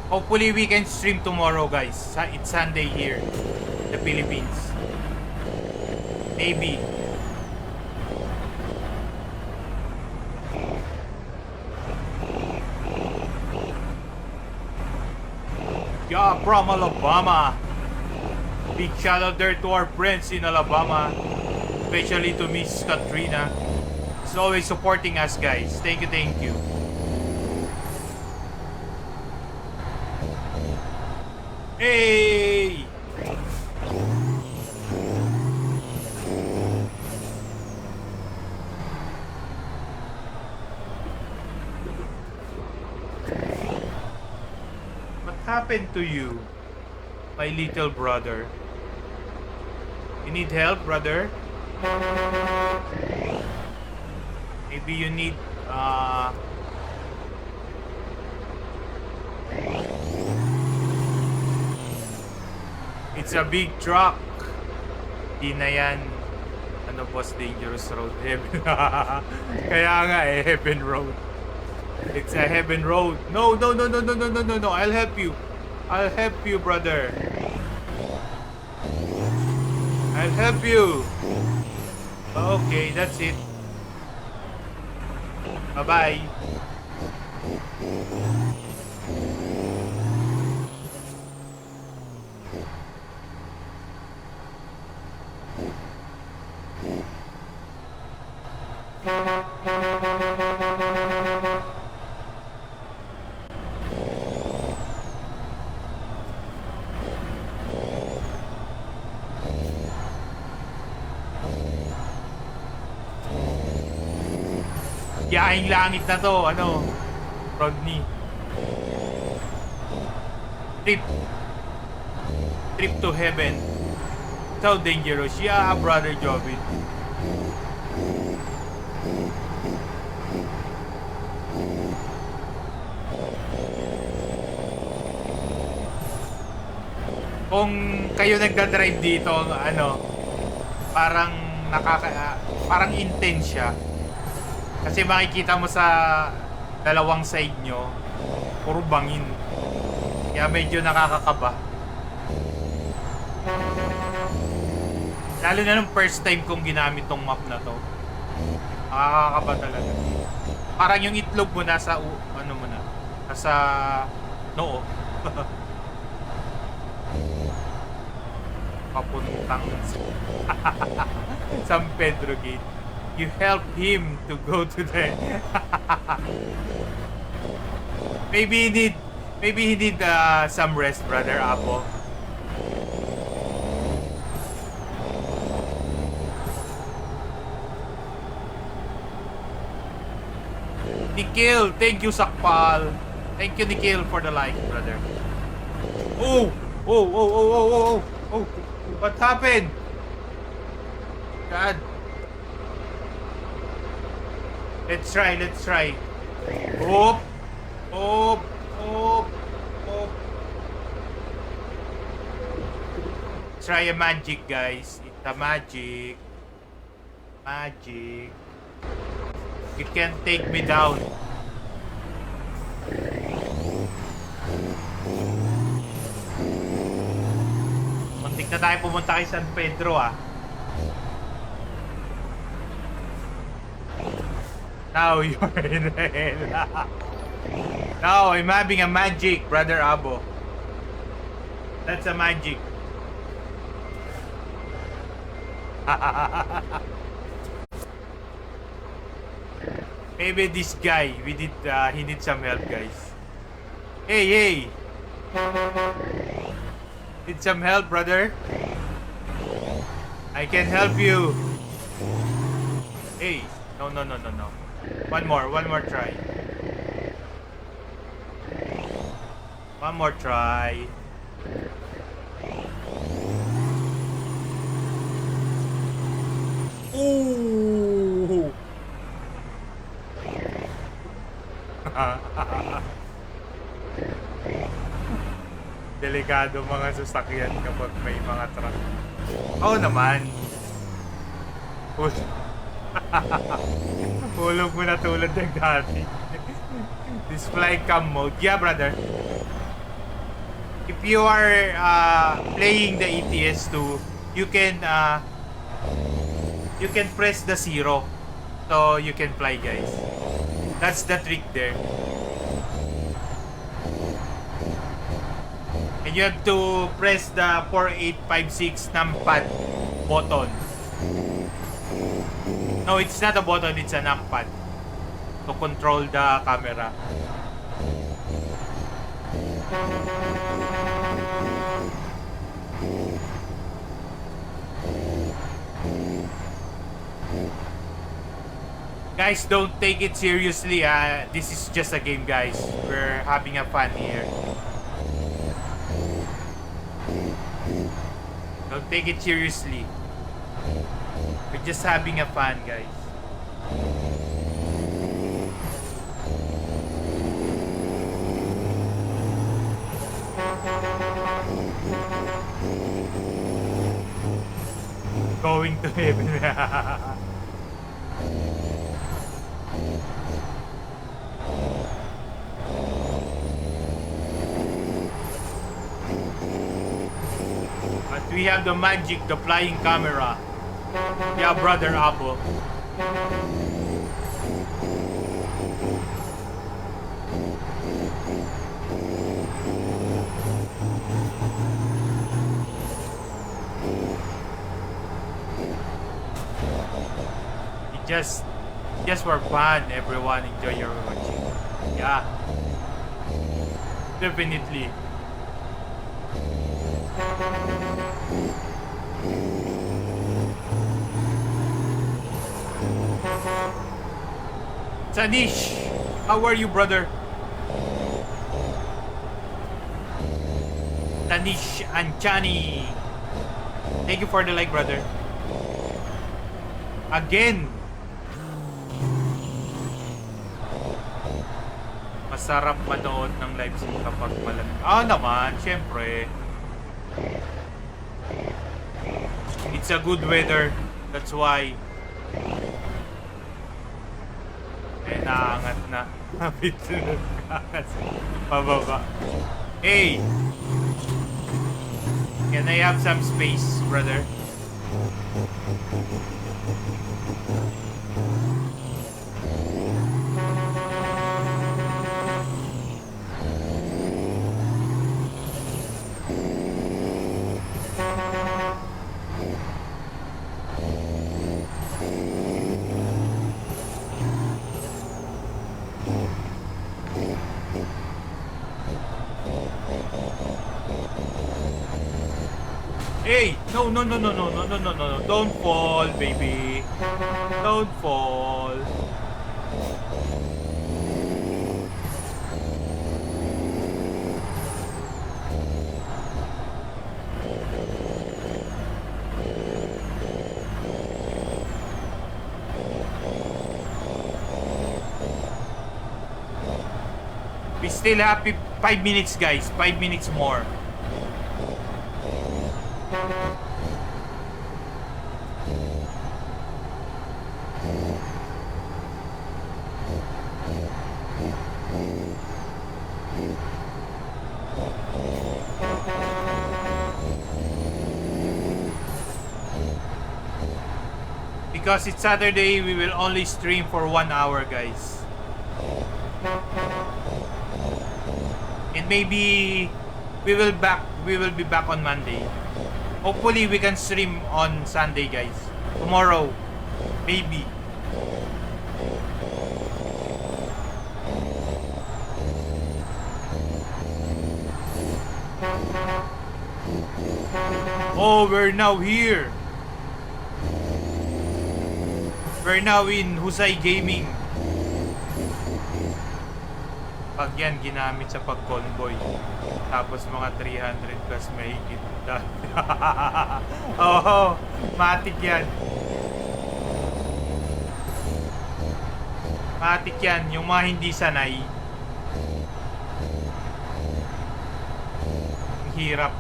Hopefully we can stream tomorrow, guys. It's Sunday here in the Philippines. Maybe. Yeah, from Alabama. Big shout out there to our friends in Alabama. Especially to Miss Katrina. She's always supporting us, guys. Thank you, thank you. Hey! What happened to you, my little brother? You need help, brother? Maybe you need, it's a big truck. Di na yan. Ano, boss, dangerous road. Heaven. Kaya nga eh, heaven road. It's a heaven road. No, no, no, no, no, no, no, no, no. I'll help you. I'll help you, brother. I'll help you. Okay, that's it. Bye-bye. Yaing langit na to, ano, Rodney. Trip to heaven. So dangerous. Yeah, brother Jovin. Kung kayo nagda-drive dito, ano, parang parang intense siya. Kasi makikita mo sa dalawang side nyo, puro bangin. Kaya medyo nakakakaba. Lalo na nung first time kong ginamit tong map na to. Nakakakaba talaga. Parang yung itlog mo nasa, ano mo na, nasa noo. Papuntang San Pedro Gate. You help him to go to the maybe he need some rest, brother Apo. Nikhil, thank you, Sakpal. Thank you, Nikhil, for the like, brother. Oh, oh, oh, oh, oh, oh, oh, what happened? God. Let's try. Oop! Oop! Oop! Oop! Try a magic, guys. It's a magic. Magic. You can't take me down. Muntik na tayo pumunta kay San Pedro, ah. Now you're in hell. Now I'm having a magic, brother Abo. That's a magic. Maybe this guy, he needs some help, guys. Hey! Need some help, brother? I can help you. Hey, no. One more try. One more try. Ooh! Delikado mga sasakyan kapag may mga truck. Oo naman. Hulog mo na tulad ng dati. This fly cam mode. Yeah, brother. if you are playing the ETS2, you can press the 0 so you can fly, guys. That's the trick there. And you have to press the 4856 numpad button. No, it's not a button, it's a numpad to control the camera. Guys, don't take it seriously. This is just a game, guys. We're having a fun here. Don't take it seriously. We're just having a fun, guys. Going to heaven. But we have the magic, the flying camera. Yeah, brother Apo. Just for fun, everyone. Enjoy your watching. Yeah, definitely. Sanish, how are you, brother? Sanish Anchani, thank you for the like, brother. Again. Masarap manood ng live stream kapag malamig. Naman, syempre. It's a good weather. That's why. Naangat na. Bitsunod ka kasi. Pababa. Hey! Can I have some space, brother? Hey! No, no, no, no, no, no, no, no, no. Don't fall, baby. Don't fall. We still have 5 minutes, guys. 5 minutes more. Because it's Saturday, we will only stream for 1 hour, guys. And maybe we will be back on Monday. Hopefully we can stream on Sunday, guys. Tomorrow, maybe. Oh, we're now here. We're now in Husay Gaming. Pag yan ginamit sa pag-convoy, tapos mga 300 plus may higit. Oh, matik yan. Matik yan. Yung mga hindi sanay, hirap.